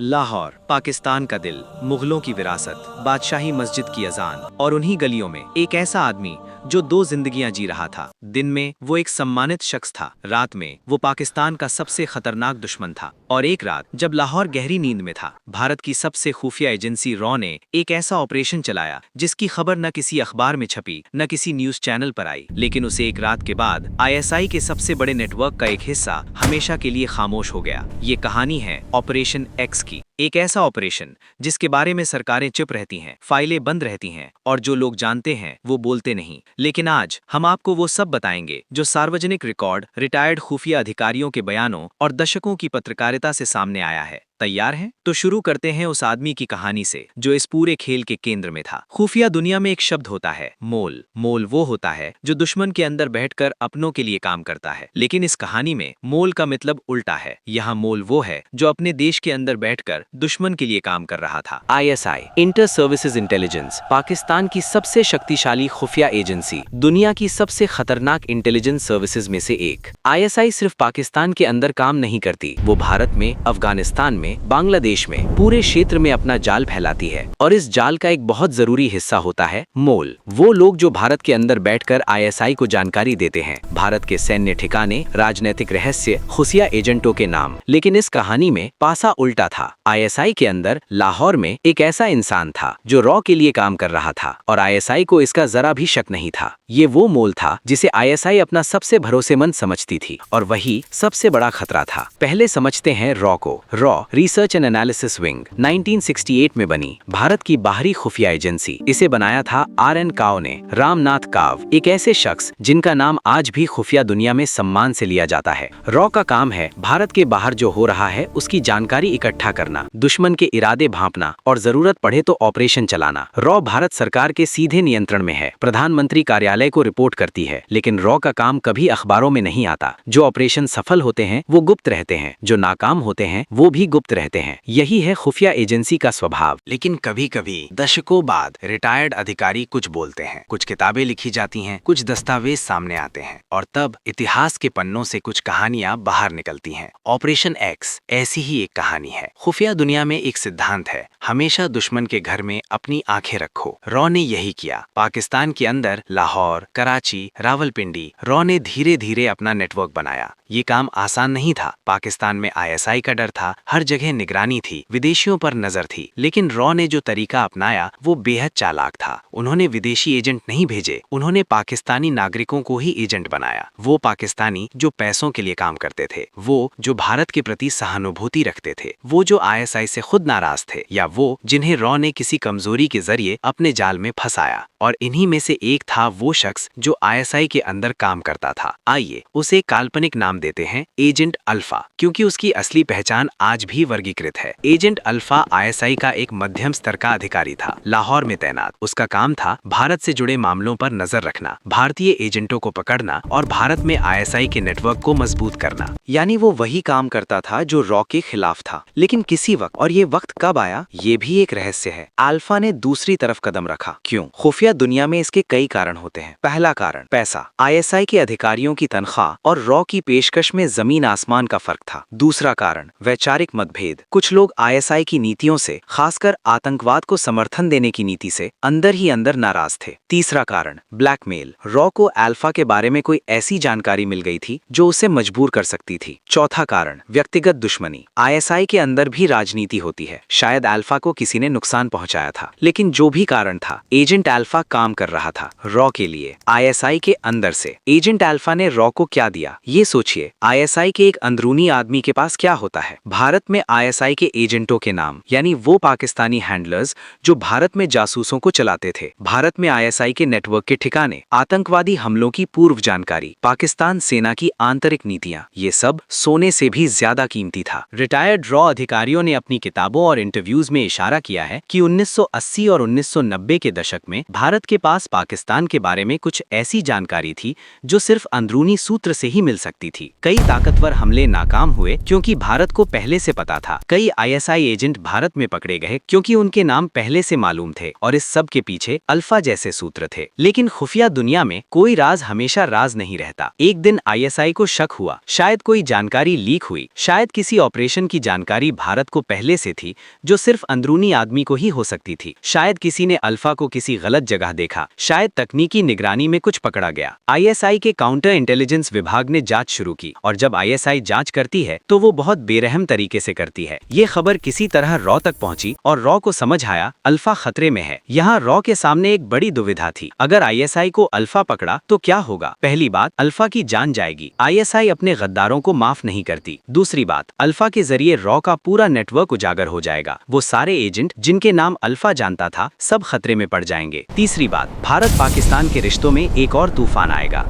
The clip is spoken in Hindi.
लाहौर, पाकिस्तान का दिल, मुगलों की विरासत, बादशाही मस्जिद की अजान और उन्हीं गलियों में एक ऐसा आदमी जो दो जिंदगियां जी रहा था। दिन में वो एक सम्मानित शख्स था, रात में वो पाकिस्तान का सबसे खतरनाक दुश्मन था। और एक रात जब लाहौर गहरी नींद में था, भारत की सबसे खुफिया एजेंसी रॉ ने एक ऐसा ऑपरेशन चलाया जिसकी खबर न किसी अखबार में छपी, न किसी न्यूज चैनल पर आई। लेकिन उसे एक रात के बाद ISI के सबसे बड़े नेटवर्क का एक हिस्सा हमेशा के लिए खामोश हो गया। ये कहानी है ऑपरेशन एक्स की। एक ऐसा ऑपरेशन जिसके बारे में सरकारें चुप रहती हैं, फाइलें बंद रहती हैं और जो लोग जानते हैं वो बोलते नहीं। लेकिन आज हम आपको वो सब बताएंगे जो सार्वजनिक रिकॉर्ड, रिटायर्ड खुफिया अधिकारियों के बयानों और दशकों की पत्रकारिता से सामने आया है। तैयार हैं? तो शुरू करते हैं उस आदमी की कहानी से जो इस पूरे खेल के केंद्र में था। खुफिया दुनिया में एक शब्द होता है, मोल। मोल वो होता है जो दुश्मन के अंदर बैठकर अपनों के लिए काम करता है। लेकिन इस कहानी में मोल का मतलब उल्टा है। यहाँ मोल वो है जो अपने देश के अंदर बैठकर दुश्मन के लिए काम कर रहा था। ISI, inter services intelligence, Pakistan की सबसे शक्तिशाली खुफिया एजेंसी, दुनिया की सबसे खतरनाक इंटेलिजेंस सर्विसेज में से एक। ISI सिर्फ पाकिस्तान के अंदर काम नहीं करती, वो भारत में, अफगानिस्तान में, बांग्लादेश में, पूरे क्षेत्र में अपना जाल फैलाती है। और इस जाल का एक बहुत जरूरी हिस्सा होता है मोल। वो लोग जो भारत के अंदर बैठकर ISI को जानकारी देते हैं, भारत के सैन्य ठिकाने, राजनीतिक रहस्य, खुफिया एजेंटों के नाम। लेकिन इस कहानी में पासा उल्टा था। ISI के अंदर लाहौर में एक ऐसा इंसान था जो रॉ के लिए काम कर रहा था और ISI को इसका जरा भी शक नहीं था। ये वो मोल था जिसे ISI अपना सबसे भरोसेमंद समझती थी और वही सबसे बड़ा खतरा था। पहले समझते हैं रॉ को। Raw research and analysis wing 1968 में बनी भारत की बाहरी खुफिया एजेंसी। इसे बनाया था RN काव ने, रामनाथ काव, एक ऐसे शख्स जिनका नाम आज भी खुफिया दुनिया में सम्मान से लिया जाता है। रॉ का काम है भारत के बाहर जो हो रहा है उसकी जानकारी इकट्ठा करना, दुश्मन के इरादे भांपना और जरूरत पड़े तो ऑपरेशन चलाना। रॉ भारत सरकार के सीधे नियंत्रण में है, प्रधानमंत्री कार्यालय को रिपोर्ट करती है। लेकिन रॉ का काम कभी अखबारों में नहीं आता। जो ऑपरेशन सफल होते हैं वो गुप्त रहते हैं, जो नाकाम होते हैं वो भी गुप्त रहते हैं। यही है खुफिया एजेंसी का स्वभाव। लेकिन कभी कभी दशकों बाद रिटायर्ड अधिकारी कुछ बोलते हैं, कुछ किताबें लिखी जाती हैं, कुछ दस्तावेज सामने आते हैं और तब इतिहास के पन्नों से कुछ कहानियां बाहर निकलती हैं। ऑपरेशन एक्स ऐसी ही एक कहानी है। खुफिया दुनिया में एक सिद्धांत है, हमेशा दुश्मन के घर में अपनी आंखें रखो। रॉ ने यही किया। पाकिस्तान के अंदर लाहौर, कराची, रावलपिंडी, रॉ ने धीरे धीरे अपना नेटवर्क बनाया। ये काम आसान नहीं था। पाकिस्तान में ISI का डर था, हर जगह निगरानी थी, विदेशियों पर नजर थी। लेकिन रॉ ने जो तरीका अपनाया वो बेहद चालाक था। उन्होंने विदेशी एजेंट नहीं भेजे, उन्होंने पाकिस्तानी नागरिकों को ही एजेंट बनाया। वो पाकिस्तानी जो पैसों के लिए काम करते थे, वो जो भारत के प्रति सहानुभूति रखते थे, वो जो ISI से खुद नाराज थे, या वो जिन्हें रॉ ने किसी कमजोरी के जरिए अपने जाल में फंसाया। और इन्हीं में से एक था वो शख्स जो ISI के अंदर काम करता था। आइए उसे काल्पनिक नाम देते हैं, एजेंट अल्फा, क्योंकि उसकी असली पहचान आज भी वर्गीकृत है। एजेंट अल्फा ISI का एक मध्यम स्तर का अधिकारी था, लाहौर में तैनात। उसका काम था भारत से जुड़े मामलों पर नजर रखना, भारतीय एजेंटों को पकड़ना और भारत में ISI के नेटवर्क को मजबूत करना। यानी वो वही काम करता था जो रॉ के खिलाफ था। लेकिन किसी वक्त, और ये वक्त कब आया ये भी एक रहस्य है, अल्फा ने दूसरी तरफ कदम रखा। क्यों? खुफिया दुनिया में इसके कई कारण होते हैं। पहला कारण पैसा। ISI के अधिकारियों की तनख्वाह और रॉ की पेशकश में जमीन आसमान का फर्क था। दूसरा कारण वैचारिक मतभेद। कुछ लोग ISI की नीतियों से, खासकर आतंकवाद को समर्थन देने की नीति से, अंदर ही अंदर नाराज थे। तीसरा कारण ब्लैकमेल। रॉ को अल्फा के बारे में कोई ऐसी जानकारी मिल गई थी जो उसे मजबूर कर सकती थी। चौथा कारण व्यक्तिगत दुश्मनी। ISI के अंदर भी राजनीति होती है। शायद अल्फा को किसी ने नुकसान पहुंचाया था। लेकिन जो भी कारण था, एजेंट अल्फा काम कर रहा था रॉ के लिए, ISI के अंदर से। एजेंट अल्फा ने रॉ को क्या दिया? ये सोचिए, ISI के एक अंदरूनी आदमी के पास क्या होता है? भारत में ISI के एजेंटों के नाम, यानी वो पाकिस्तानी हैंडलर्स जो भारत में जासूसों को चलाते थे, भारत में ISI के नेटवर्क के ठिकाने, आतंकवादी हमलों की पूर्व जानकारी, पाकिस्तान सेना की आंतरिक नीतियां, ये सब सोने से भी ज्यादा कीमती था। रिटायर्ड रॉ अधिकारियों ने अपनी किताबों और इंटरव्यूज में इशारा किया है कि 1980 और 1990 के दशक में भारत के पास पाकिस्तान के बारे में कुछ ऐसी जानकारी थी जो सिर्फ अंदरूनी सूत्र से ही मिल सकती थी। कई ताकतवर हमले नाकाम हुए क्योंकि भारत को पहले से पता पता था। कई आईएसआई एजेंट भारत में पकड़े गए क्योंकि उनके नाम पहले से मालूम थे और इस सब के पीछे अल्फा जैसे सूत्र थे। लेकिन खुफिया दुनिया में कोई राज हमेशा राज नहीं रहता। एक दिन आईएसआई को शक हुआ, शायद कोई जानकारी लीक हुई, शायद किसी ऑपरेशन की जानकारी भारत को पहले से थी जो सिर्फ अंदरूनी आदमी को ही हो सकती थी। शायद किसी ने अल्फा को किसी गलत जगह देखा, शायद तकनीकी निगरानी में कुछ पकड़ा गया। आईएसआई के काउंटर इंटेलिजेंस विभाग ने जांच शुरू की और जब आईएसआई जांच करती है तो वो बहुत बेरहम तरीके से करती है। ये खबर किसी तरह रॉ तक पहुंची और रॉ को समझ आया अल्फा खतरे में है। यहाँ रॉ के सामने एक बड़ी दुविधा थी, अगर आईएसआई को अल्फा पकड़ा तो क्या होगा? पहली बात, अल्फा की जान जाएगी, आईएसआई अपने गद्दारों को माफ नहीं करती। दूसरी बात, अल्फा के जरिए रॉ का पूरा नेटवर्क उजागर हो जाएगा, वो सारे एजेंट जिनके नाम अल्फा जानता था सब खतरे में पड़ जाएंगे। तीसरी बात, भारत पाकिस्तान के रिश्तों में एक और तूफान आएगा।